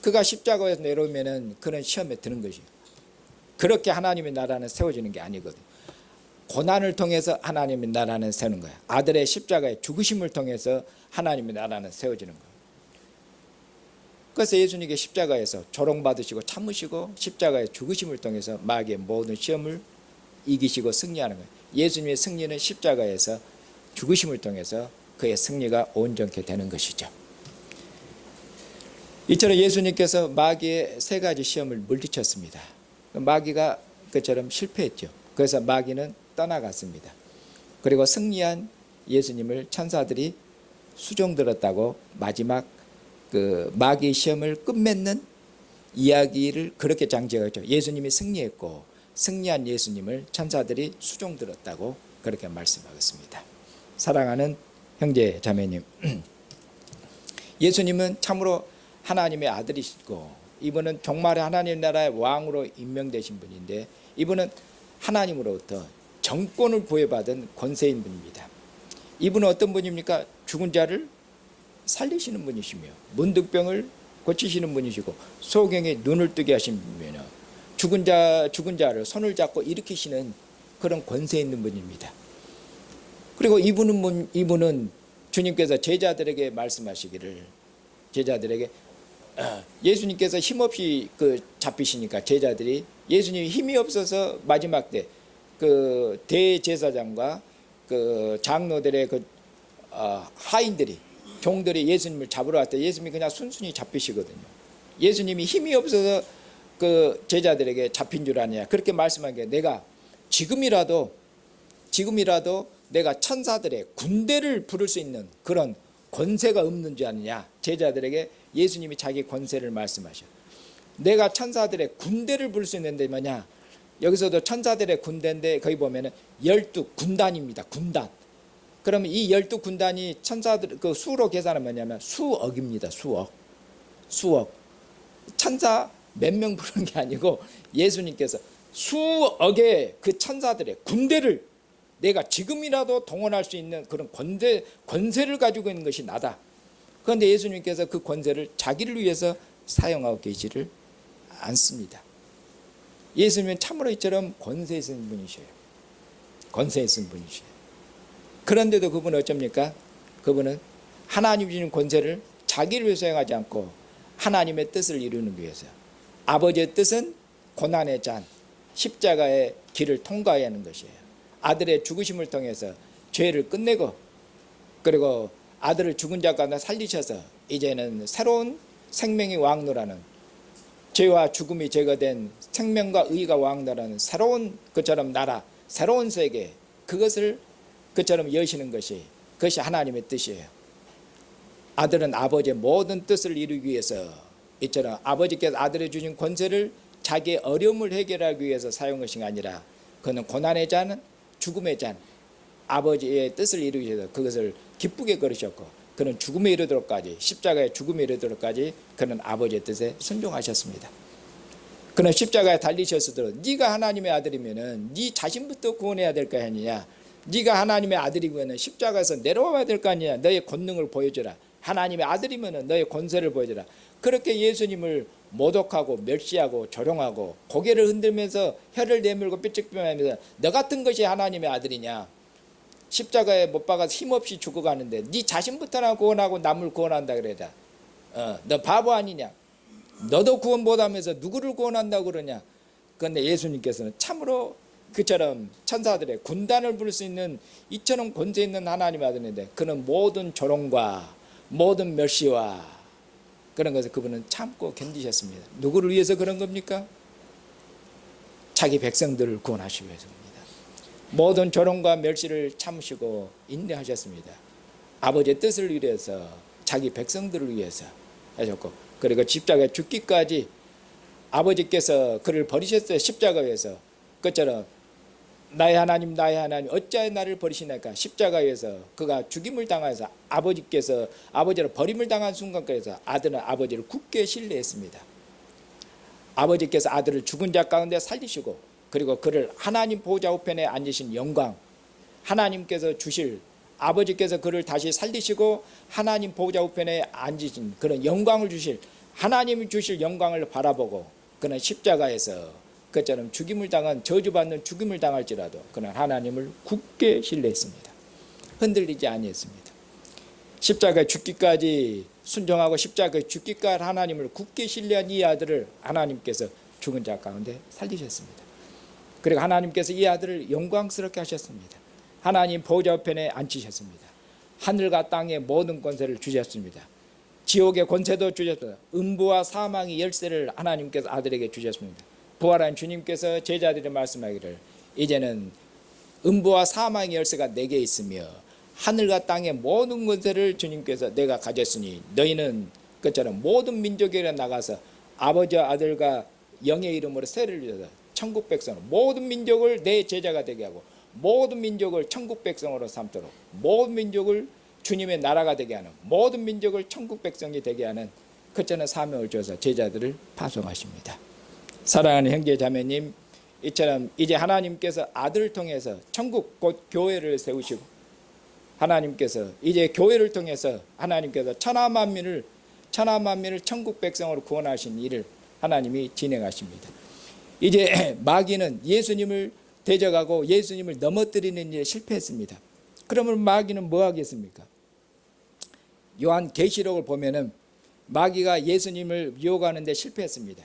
그가 십자가에서 내려오면은 그런 시험에 드는 것이에요. 그렇게 하나님의 나라는 세워지는 게 아니거든요. 고난을 통해서 하나님의 나라는 세우는 거야. 아들의 십자가의 죽으심을 통해서 하나님의 나라는 세워지는 거예요. 그래서 예수님께 십자가에서 조롱받으시고 참으시고 십자가의 죽으심을 통해서 마귀의 모든 시험을 이기시고 승리하는 거예요. 예수님의 승리는 십자가에서 죽으심을 통해서 그의 승리가 온전케 되는 것이죠. 이처럼 예수님께서 마귀의 세 가지 시험을 물리쳤습니다. 마귀가 그처럼 실패했죠. 그래서 마귀는 떠나갔습니다. 그리고 승리한 예수님을 천사들이 수종들었다고 마지막 그 마귀의 시험을 끝맺는 이야기를 그렇게 장제하죠. 예수님이 승리했고 승리한 예수님을 천사들이 수종들었다고 그렇게 말씀하겠습니다. 사랑하는 형제 자매님, 예수님은 참으로 하나님의 아들이시고 이분은 정말 하나님 나라의 왕으로 임명되신 분인데 이분은 하나님으로부터 정권을 부여받은 권세인 분입니다. 이분은 어떤 분입니까? 죽은 자를 살리시는 분이시며 문득병을 고치시는 분이시고 소경의 눈을 뜨게 하신 분이며 죽은 자를 손을 잡고 일으키시는 그런 권세 있는 분입니다. 그리고 이분은 주님께서 제자들에게 말씀하시기를 제자들에게 예수님께서 힘없이 잡히시니까 제자들이 예수님이 힘이 없어서 마지막 때 그 대제사장과 그 장로들의 하인들이 종들이 예수님을 잡으러 왔을 때 예수님이 그냥 순순히 잡히시거든요. 예수님이 힘이 없어서 그 제자들에게 잡힌 줄 아냐 그렇게 말씀한 게 내가 지금이라도 내가 천사들의 군대를 부를 수 있는 그런 권세가 없는 줄 아느냐. 제자들에게 예수님이 자기 권세를 말씀하셔. 내가 천사들의 군대를 부를 수 있는데 뭐냐. 여기서도 천사들의 군대인데 거기 보면은 12군단입니다. 군단. 그러면 이 12군단이 천사들 그 수로 계산하면 뭐냐면 수억입니다. 수억. 천사 몇 명 부르는 게 아니고 예수님께서 수억의 그 천사들의 군대를 내가 지금이라도 동원할 수 있는 그런 권세를 가지고 있는 것이 나다. 그런데 예수님께서 그 권세를 자기를 위해서 사용하고 계시를 않습니다. 예수님은 참으로 이처럼 권세 있는 분이셔요. 권세 있는 분이셔요. 그런데도 그분은 어쩝니까? 그분은 하나님이 주는 권세를 자기를 위해서 사용하지 않고 하나님의 뜻을 이루는 위해서 아버지의 뜻은 고난의 잔 십자가의 길을 통과해야 하는 것이에요. 아들의 죽으심을 통해서 죄를 끝내고 그리고 아들을 죽은 자 가운데 살리셔서 이제는 새로운 생명이 왕노라는 죄와 죽음이 제거된 생명과 의가 왕노라는 새로운 그처럼 나라 새로운 세계 그것을 그처럼 여시는 그것이 하나님의 뜻이에요. 아들은 아버지의 모든 뜻을 이루기 위해서 이처럼 아버지께서 아들의 주신 권세를 자기의 어려움을 해결하기 위해서 사용한 것이 아니라 그는 고난의 잔 죽음의 잔 아버지의 뜻을 이루기 위해서 그것을 기쁘게 걸으셨고 그는 죽음에 이르도록까지 십자가의 죽음에 이르도록까지 그는 아버지의 뜻에 순종하셨습니다. 그는 십자가에 달리셨으므로 네가 하나님의 아들이면은 네 자신부터 구원해야 될 거 아니냐. 네가 하나님의 아들이면은 십자가에서 내려와야 될 거 아니냐. 너의 권능을 보여주라. 하나님의 아들이면은 너의 권세를 보여주라. 그렇게 예수님을 모독하고 멸시하고 조롱하고 고개를 흔들면서 혀를 내밀고 삐쩍삐쩍하면서 너 같은 것이 하나님의 아들이냐. 십자가에 못 박아서 힘없이 죽어가는데 네 자신부터나 구원하고 남을 구원한다 그래다. 너 바보 아니냐. 너도 구원 못하면서 누구를 구원한다고 그러냐. 그런데 예수님께서는 참으로 그처럼 천사들의 군단을 부를 수 있는 이처럼 권세 있는 하나님 아들인데 그는 모든 조롱과 모든 멸시와 그런 것을 그분은 참고 견디셨습니다. 누구를 위해서 그런 겁니까? 자기 백성들을 구원하시기 위해서입니다. 모든 조롱과 멸시를 참으시고 인내하셨습니다. 아버지의 뜻을 위해서 자기 백성들을 위해서 하셨고 그리고 십자가에 죽기까지 아버지께서 그를 버리셨어요. 십자가에서 그처럼 나의 하나님 나의 하나님 어찌하여 나를 버리시나이까. 십자가에서 그가 죽임을 당해서 아버지께서 아버지를 버림을 당한 순간까지 아들은 아버지를 굳게 신뢰했습니다. 아버지께서 아들을 죽은 자 가운데 살리시고 그리고 그를 하나님 보좌 우편에 앉으신 영광 하나님께서 주실 아버지께서 그를 다시 살리시고 하나님 보좌 우편에 앉으신 그런 영광을 주실 하나님이 주실 영광을 바라보고 그는 십자가에서 그처럼 죽임을 당한 저주받는 죽임을 당할지라도 그는 하나님을 굳게 신뢰했습니다. 흔들리지 아니했습니다. 십자가에 죽기까지 순종하고 십자가에 죽기까지 하나님을 굳게 신뢰한 이 아들을 하나님께서 죽은 자 가운데 살리셨습니다. 그리고 하나님께서 이 아들을 영광스럽게 하셨습니다. 하나님 보좌 우편에 앉히셨습니다. 하늘과 땅의 모든 권세를 주셨습니다. 지옥의 권세도 주셨습니다. 음부와 사망의 열쇠를 하나님께서 아들에게 주셨습니다. 부활한 주님께서 제자들이 말씀하기를 이제는 음부와 사망의 열쇠가 내게 있으며 하늘과 땅의 모든 권세를 주님께서 내가 가졌으니 너희는 그처럼 모든 민족에 나가서 아버지와 아들과 영의 이름으로 세를 주셔서 천국 백성으로 모든 민족을 내 제자가 되게 하고 모든 민족을 천국 백성으로 삼도록 모든 민족을 주님의 나라가 되게 하는 모든 민족을 천국 백성이 되게 하는 그처럼 사명을 주어서 제자들을 파송하십니다. 사랑하는 형제 자매님, 이처럼 이제 하나님께서 아들을 통해서 천국 곧 교회를 세우시고 하나님께서 이제 교회를 통해서 하나님께서 천하 만민을 천국 백성으로 구원하신 일을 하나님이 진행하십니다. 이제 마귀는 예수님을 대적하고 예수님을 넘어뜨리는 일에 실패했습니다. 그러면 마귀는 뭐 하겠습니까? 요한 계시록을 보면은 마귀가 예수님을 유혹하는 데 실패했습니다.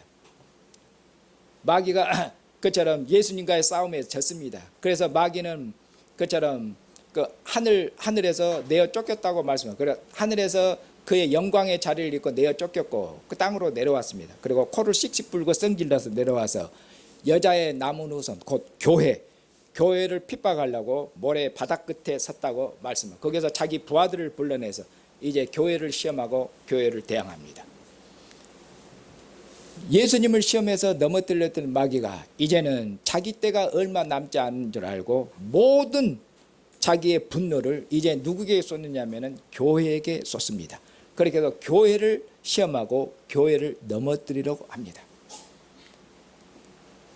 마귀가 그처럼 예수님과의 싸움에서 졌습니다. 그래서 마귀는 그처럼 그 하늘에서 내어 쫓겼다고 말씀합니다. 그래 하늘에서 그의 영광의 자리를 입고 내어 쫓겼고 그 땅으로 내려왔습니다. 그리고 코를 씩씩 불고 성질나서 내려와서 여자의 남은 후손 곧 교회를 핍박하려고 모래 바닥 끝에 섰다고 말씀합니다. 거기서 자기 부하들을 불러내서 이제 교회를 시험하고 교회를 대항합니다. 예수님을 시험해서 넘어뜨렸던 마귀가 이제는 자기 때가 얼마 남지 않은 줄 알고 모든 자기의 분노를 이제 누구에게 쏟느냐면은 교회에게 쏟습니다. 그렇게 해서 교회를 시험하고 교회를 넘어뜨리려고 합니다.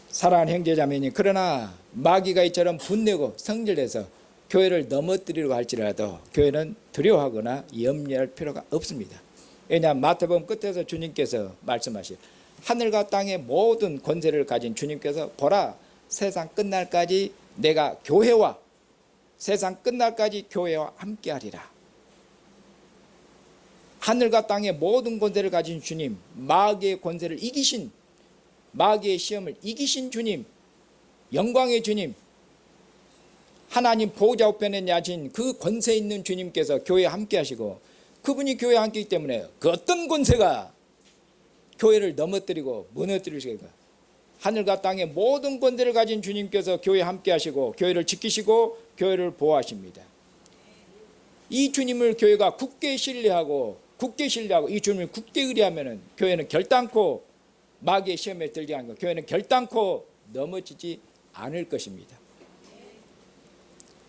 사랑하는 형제자매님, 그러나 마귀가 이처럼 분내고 성질내서 교회를 넘어뜨리려고 할지라도 교회는 두려워하거나 염려할 필요가 없습니다. 왜냐하면 마태복음 끝에서 주님께서 말씀하실 하늘과 땅의 모든 권세를 가진 주님께서 보라 세상 끝날까지 내가 교회와 세상 끝날까지 교회와 함께하리라. 하늘과 땅의 모든 권세를 가진 주님, 마귀의 권세를 이기신 마귀의 시험을 이기신 주님, 영광의 주님, 하나님 보좌 우편에 앉으신 그 권세 있는 주님께서 교회에 함께 하시고 그분이 교회에 함께 있기 때문에 그 어떤 권세가 교회를 넘어뜨리고 무너뜨리시겠다. 하늘과 땅의 모든 권세를 가진 주님께서 교회에 함께 하시고 교회를 지키시고 교회를 보호하십니다. 이 주님을 교회가 굳게 신뢰하고 이 주님을 굳게 의뢰하면 교회는 결단코 마귀의 시험에 들지 않고 교회는 결단코 넘어지지 않을 것입니다.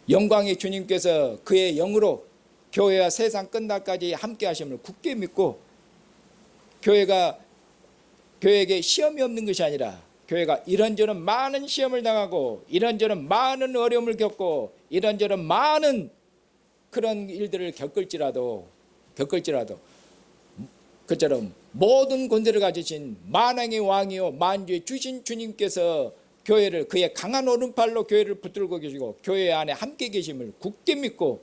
영광의 주님께서 그의 영으로 교회와 세상 끝날까지 함께 하심을 굳게 믿고 교회에게 시험이 없는 것이 아니라 교회가 이런저런 많은 시험을 당하고 이런저런 많은 어려움을 겪고 이런저런 많은 그런 일들을 겪을지라도 그처럼 모든 권세를 가지신 만왕의 왕이요 만주의 주신 주님께서 교회를 그의 강한 오른팔로 교회를 붙들고 계시고 교회 안에 함께 계심을 굳게 믿고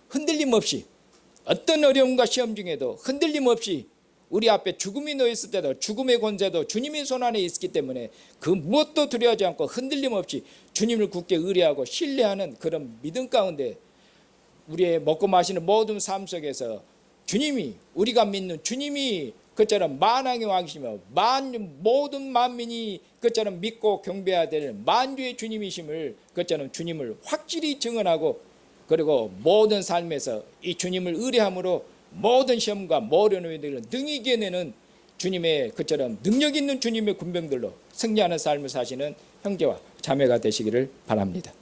흔들림 없이 어떤 어려움과 시험 중에도 흔들림 없이 우리 앞에 죽음이 놓여 있을 때도 죽음의 권세도 주님의 손 안에 있기 때문에 그 무엇도 두려워하지 않고 흔들림 없이 주님을 굳게 의뢰하고 신뢰하는 그런 믿음 가운데 우리의 먹고 마시는 모든 삶 속에서 주님이, 우리가 믿는 주님이 그처럼 만왕의 왕이시며 모든 만민이 그처럼 믿고 경배해야 될 만주의 주님이심을 그처럼 주님을 확실히 증언하고, 그리고 모든 삶에서 이 주님을 의뢰함으로 모든 시험과 모든 위기들을 능히 이겨내는 주님의 그처럼 능력 있는 주님의 군병들로 승리하는 삶을 사시는 형제와 자매가 되시기를 바랍니다.